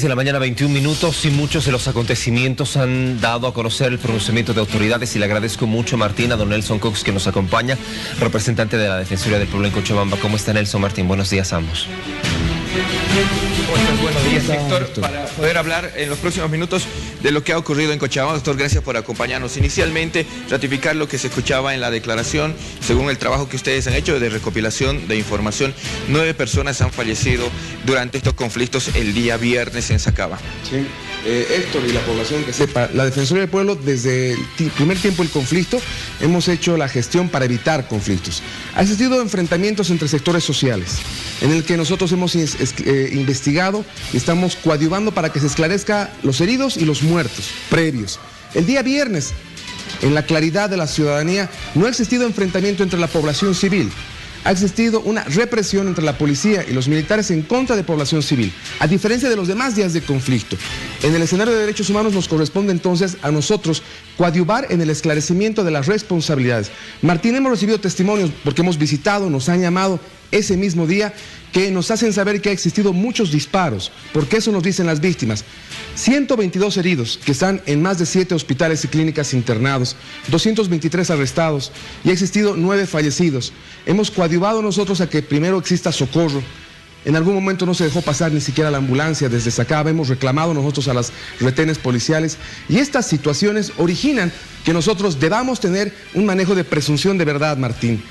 6 de la mañana, 21 minutos, y muchos de los acontecimientos han dado a conocer el pronunciamiento de autoridades, y le agradezco mucho, Martín, a don Nelson Cox, que nos acompaña, representante de la Defensoría del Pueblo en Cochabamba. ¿Cómo está, Nelson? Martín, buenos días a ambos. Buenos días, Héctor. Para poder hablar en los próximos minutos de lo que ha ocurrido en Cochabamba, doctor, gracias por acompañarnos. Inicialmente, ratificar lo que se escuchaba en la declaración, según el trabajo que ustedes han hecho de recopilación de información, 9 personas han fallecido durante estos conflictos el día viernes en Sacaba. Sí. Héctor, y la población que sepa, la Defensoría del Pueblo, desde el primer tiempo del conflicto, hemos hecho la gestión para evitar conflictos. Ha existido enfrentamientos entre sectores sociales, en el que nosotros hemos investigado y estamos coadyuvando para que se esclarezca los heridos y los muertos previos. El día viernes, en la claridad de la ciudadanía, no ha existido enfrentamiento entre la población civil. Ha existido una represión entre la policía y los militares en contra de población civil, a diferencia de los demás días de conflicto. En el escenario de derechos humanos nos corresponde entonces a nosotros coadyuvar en el esclarecimiento de las responsabilidades. Martín, hemos recibido testimonios porque hemos visitado, nos han llamado ese mismo día, que nos hacen saber que ha existido muchos disparos, porque eso nos dicen las víctimas. 122 heridos que están en más de 7 hospitales y clínicas internados, 223 arrestados, y ha existido 9 fallecidos. Hemos coadyuvado nosotros a que primero exista socorro. En algún momento no se dejó pasar ni siquiera la ambulancia desde Sacaba. Hemos reclamado nosotros a las retenes policiales, y estas situaciones originan que nosotros debamos tener un manejo de presunción de verdad, Martín.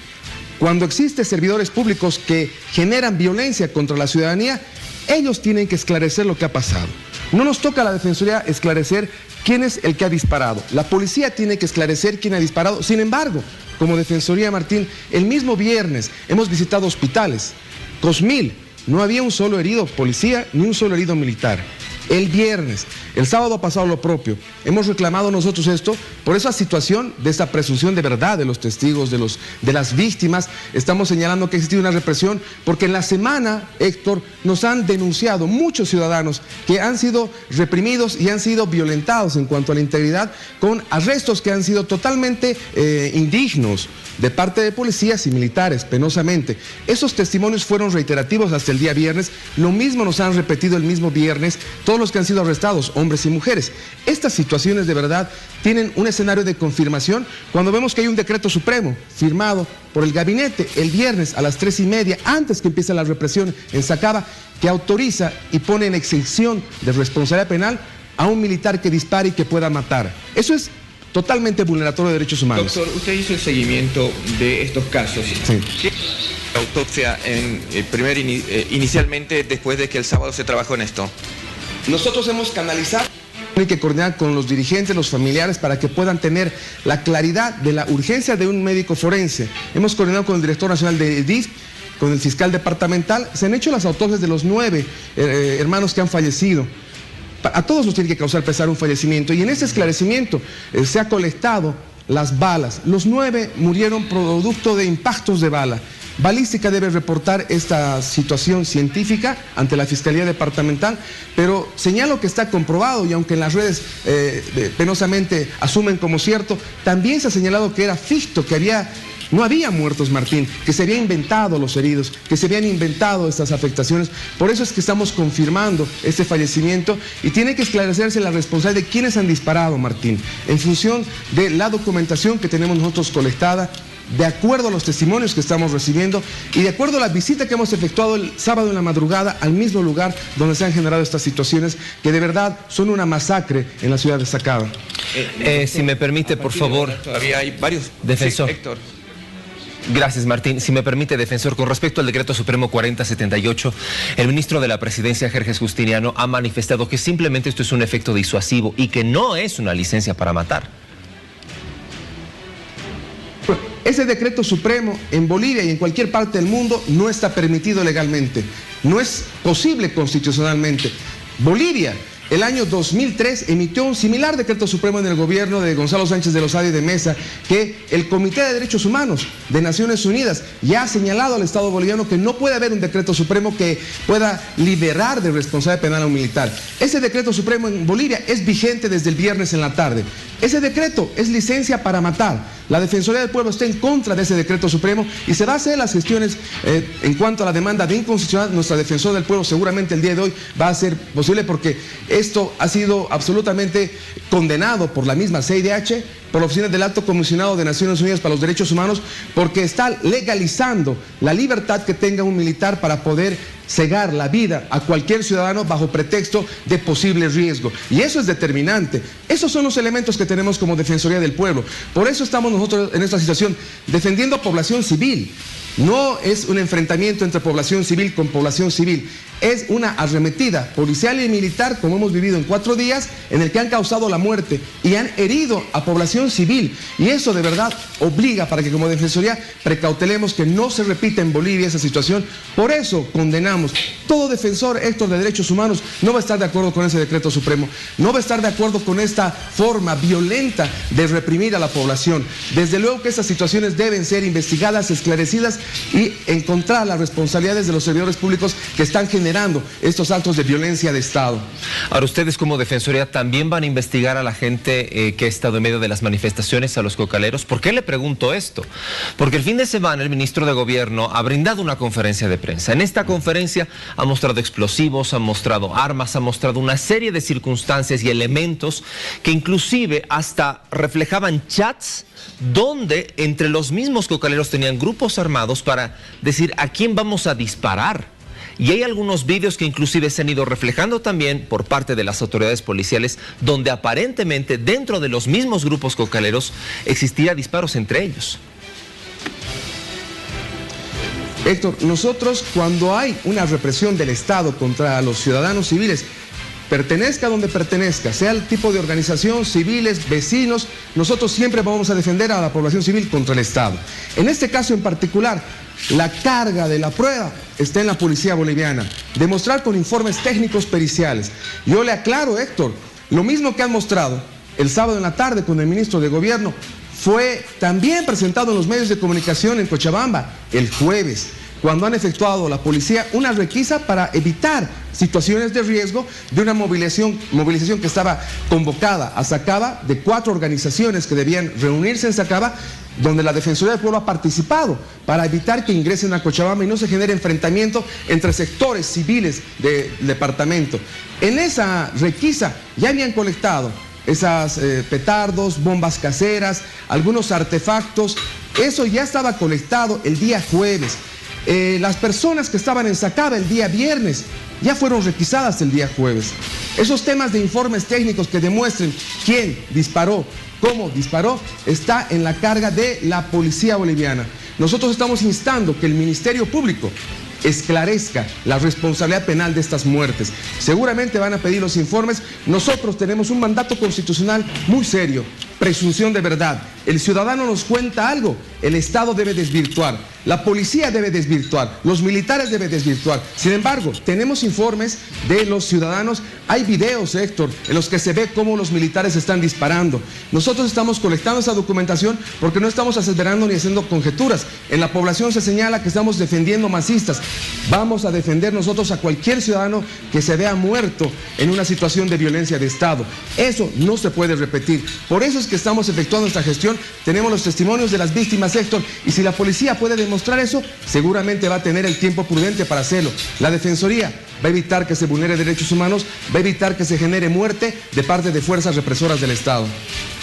Cuando existen servidores públicos que generan violencia contra la ciudadanía, ellos tienen que esclarecer lo que ha pasado. No nos toca a la Defensoría esclarecer quién es el que ha disparado. La policía tiene que esclarecer quién ha disparado. Sin embargo, como Defensoría, Martín, el mismo viernes hemos visitado hospitales. Cosmil, no había un solo herido policía ni un solo herido militar. El viernes, el sábado ha pasado lo propio. Hemos reclamado nosotros esto por esa situación de esta presunción de verdad de los testigos, de las víctimas. Estamos señalando que ha existido una represión porque en la semana, Héctor, nos han denunciado muchos ciudadanos que han sido reprimidos y han sido violentados en cuanto a la integridad, con arrestos que han sido totalmente indignos de parte de policías y militares, penosamente. Esos testimonios fueron reiterativos hasta el día viernes. Lo mismo nos han repetido el mismo viernes todos los que han sido arrestados, hombres y mujeres. Estas situaciones de verdad tienen un escenario de confirmación cuando vemos que hay un decreto supremo firmado por el gabinete el viernes a las 3:30, antes que empiece la represión en Sacaba, que autoriza y pone en exención de responsabilidad penal a un militar que dispare y que pueda matar. Eso es totalmente vulneratorio de derechos humanos. Doctor, usted hizo el seguimiento de estos casos. Sí. La autopsia inicialmente, después de que el sábado se trabajó en esto. Nosotros hemos canalizado, hay que coordinar con los dirigentes, los familiares, para que puedan tener la claridad de la urgencia de un médico forense. Hemos coordinado con el director nacional de DIF, con el fiscal departamental. Se han hecho las autopsias de los 9 hermanos que han fallecido. A todos nos tiene que causar pesar un fallecimiento, y en ese esclarecimiento se ha colectado las balas. Los 9 murieron producto de impactos de bala. Balística debe reportar esta situación científica ante la Fiscalía Departamental, pero señalo que está comprobado, y aunque en las redes penosamente asumen como cierto, también se ha señalado que era ficto, que no había muertos, Martín, que se habían inventado los heridos, que se habían inventado estas afectaciones. Por eso es que estamos confirmando este fallecimiento, y tiene que esclarecerse la responsabilidad de quienes han disparado, Martín, en función de la documentación que tenemos nosotros colectada, de acuerdo a los testimonios que estamos recibiendo y de acuerdo a la visita que hemos efectuado el sábado en la madrugada al mismo lugar donde se han generado estas situaciones, que de verdad son una masacre en la ciudad de Sacaba. Si me permite, por favor. Todavía hay varios. Defensor. Sí, Héctor. Gracias, Martín. Si me permite, defensor, con respecto al decreto supremo 4078, el ministro de la Presidencia, Jerjes Justiniano, ha manifestado que simplemente esto es un efecto disuasivo y que no es una licencia para matar. Ese decreto supremo en Bolivia y en cualquier parte del mundo no está permitido legalmente, no es posible constitucionalmente. Bolivia el año 2003 emitió un similar decreto supremo en el gobierno de Gonzalo Sánchez de Lozada y de Mesa, que el Comité de Derechos Humanos de Naciones Unidas ya ha señalado al Estado boliviano que no puede haber un decreto supremo que pueda liberar de responsabilidad penal a un militar. Ese decreto supremo en Bolivia es vigente desde el viernes en la tarde. Ese decreto es licencia para matar. La Defensoría del Pueblo está en contra de ese decreto supremo y se va a hacer las gestiones en cuanto a la demanda de inconstitucionalidad. Nuestra Defensora del Pueblo seguramente el día de hoy va a ser posible, porque esto ha sido absolutamente condenado por la misma CIDH, por la Oficina del Alto Comisionado de Naciones Unidas para los Derechos Humanos, porque está legalizando la libertad que tenga un militar para poder cegar la vida a cualquier ciudadano bajo pretexto de posible riesgo. Y eso es determinante. Esos son los elementos que tenemos como Defensoría del Pueblo. Por eso estamos nosotros en esta situación defendiendo a población civil. No es un enfrentamiento entre población civil con población civil. Es una arremetida policial y militar, como hemos vivido en 4 días, en el que han causado la muerte y han herido a población civil. Y eso de verdad obliga para que como Defensoría precautelemos que no se repita en Bolivia esa situación. Por eso condenamos. Todo defensor, Héctor, de derechos humanos no va a estar de acuerdo con ese decreto supremo. No va a estar de acuerdo con esta forma violenta de reprimir a la población. Desde luego que esas situaciones deben ser investigadas, esclarecidas y encontrar las responsabilidades de los servidores públicos que están generando estos actos de violencia de Estado. Ahora, ustedes como Defensoría también van a investigar a la gente que ha estado en medio de las manifestaciones, a los cocaleros. ¿Por qué le pregunto esto? Porque el fin de semana el ministro de Gobierno ha brindado una conferencia de prensa. En esta conferencia ha mostrado explosivos, ha mostrado armas, ha mostrado una serie de circunstancias y elementos que inclusive hasta reflejaban chats donde entre los mismos cocaleros tenían grupos armados para decir a quién vamos a disparar. Y hay algunos vídeos que inclusive se han ido reflejando también por parte de las autoridades policiales, donde aparentemente dentro de los mismos grupos cocaleros existía disparos entre ellos. Héctor, nosotros cuando hay una represión del Estado contra los ciudadanos civiles, pertenezca donde pertenezca, sea el tipo de organización, civiles, vecinos, nosotros siempre vamos a defender a la población civil contra el Estado. En este caso en particular, la carga de la prueba está en la policía boliviana. Demostrar con informes técnicos periciales. Yo le aclaro, Héctor, lo mismo que han mostrado el sábado en la tarde con el ministro de Gobierno fue también presentado en los medios de comunicación en Cochabamba el jueves, cuando han efectuado la policía una requisa para evitar situaciones de riesgo de una movilización que estaba convocada a Sacaba, de 4 organizaciones que debían reunirse en Sacaba, donde la Defensoría del Pueblo ha participado para evitar que ingresen a Cochabamba y no se genere enfrentamiento entre sectores civiles del departamento. En esa requisa ya habían colectado esas petardos, bombas caseras, algunos artefactos. Eso ya estaba colectado el día jueves. Las personas que estaban en Sacaba el día viernes ya fueron requisadas el día jueves. Esos temas de informes técnicos que demuestren quién disparó, cómo disparó, está en la carga de la policía boliviana. Nosotros estamos instando que el Ministerio Público esclarezca la responsabilidad penal de estas muertes. Seguramente van a pedir los informes. Nosotros tenemos un mandato constitucional muy serio, presunción de verdad. El ciudadano nos cuenta algo, el Estado debe desvirtuar, la policía debe desvirtuar, los militares deben desvirtuar. Sin embargo, tenemos informes de los ciudadanos, hay videos, Héctor, en los que se ve cómo los militares están disparando. Nosotros estamos colectando esa documentación porque no estamos aseverando ni haciendo conjeturas. En la población se señala que estamos defendiendo masistas. Vamos a defender nosotros a cualquier ciudadano que se vea muerto en una situación de violencia de Estado. Eso no se puede repetir. Por eso es que estamos efectuando esta gestión. Tenemos los testimonios de las víctimas, Héctor, y si la policía puede demostrar eso, seguramente va a tener el tiempo prudente para hacerlo. La Defensoría va a evitar que se vulnere derechos humanos, va a evitar que se genere muerte de parte de fuerzas represoras del Estado.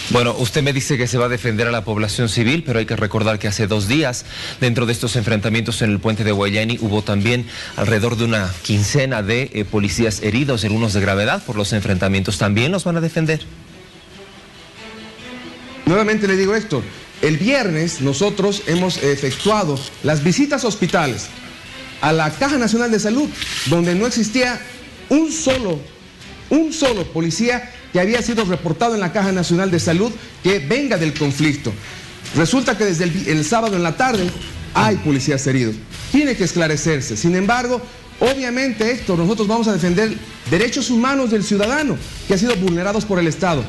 Bueno, usted me dice que se va a defender a la población civil, pero hay que recordar que hace 2 días, dentro de estos enfrentamientos en el puente de Guayani, hubo también alrededor de una quincena de policías heridos, algunos de gravedad por los enfrentamientos. ¿También los van a defender? Nuevamente le digo, Héctor, el viernes nosotros hemos efectuado las visitas a hospitales, a la Caja Nacional de Salud, donde no existía un solo policía que había sido reportado en la Caja Nacional de Salud que venga del conflicto. Resulta que desde el sábado en la tarde hay policías heridos. Tiene que esclarecerse. Sin embargo, Obviamente, Héctor, nosotros vamos a defender derechos humanos del ciudadano que han sido vulnerados por el Estado.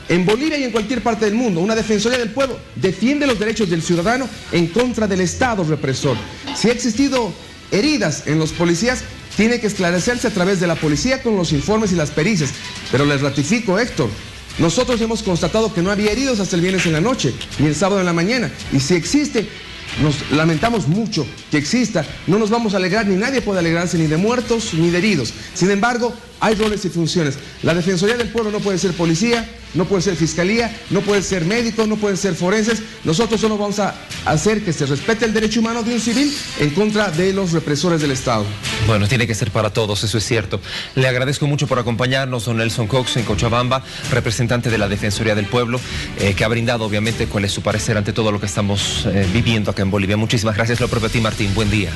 En Bolivia y en cualquier parte del mundo, una Defensoría del Pueblo defiende los derechos del ciudadano en contra del Estado represor. Si ha existido heridas en los policías, tiene que esclarecerse a través de la policía con los informes y las pericias. Pero les ratifico, Héctor, nosotros hemos constatado que no había heridos hasta el viernes en la noche, ni el sábado en la mañana. Y si existe, nos lamentamos mucho que exista, no nos vamos a alegrar, ni nadie puede alegrarse ni de muertos ni de heridos. Sin embargo, hay roles y funciones. La Defensoría del Pueblo no puede ser policía, no puede ser fiscalía, no puede ser médico, no pueden ser forenses. Nosotros solo vamos a hacer que se respete el derecho humano de un civil en contra de los represores del Estado. Bueno, tiene que ser para todos, eso es cierto. Le agradezco mucho por acompañarnos, don Nelson Cox, en Cochabamba, representante de la Defensoría del Pueblo, que ha brindado obviamente cuál es su parecer ante todo lo que estamos viviendo acá en Bolivia. Muchísimas gracias, lo propio a ti, Martín. Buen día.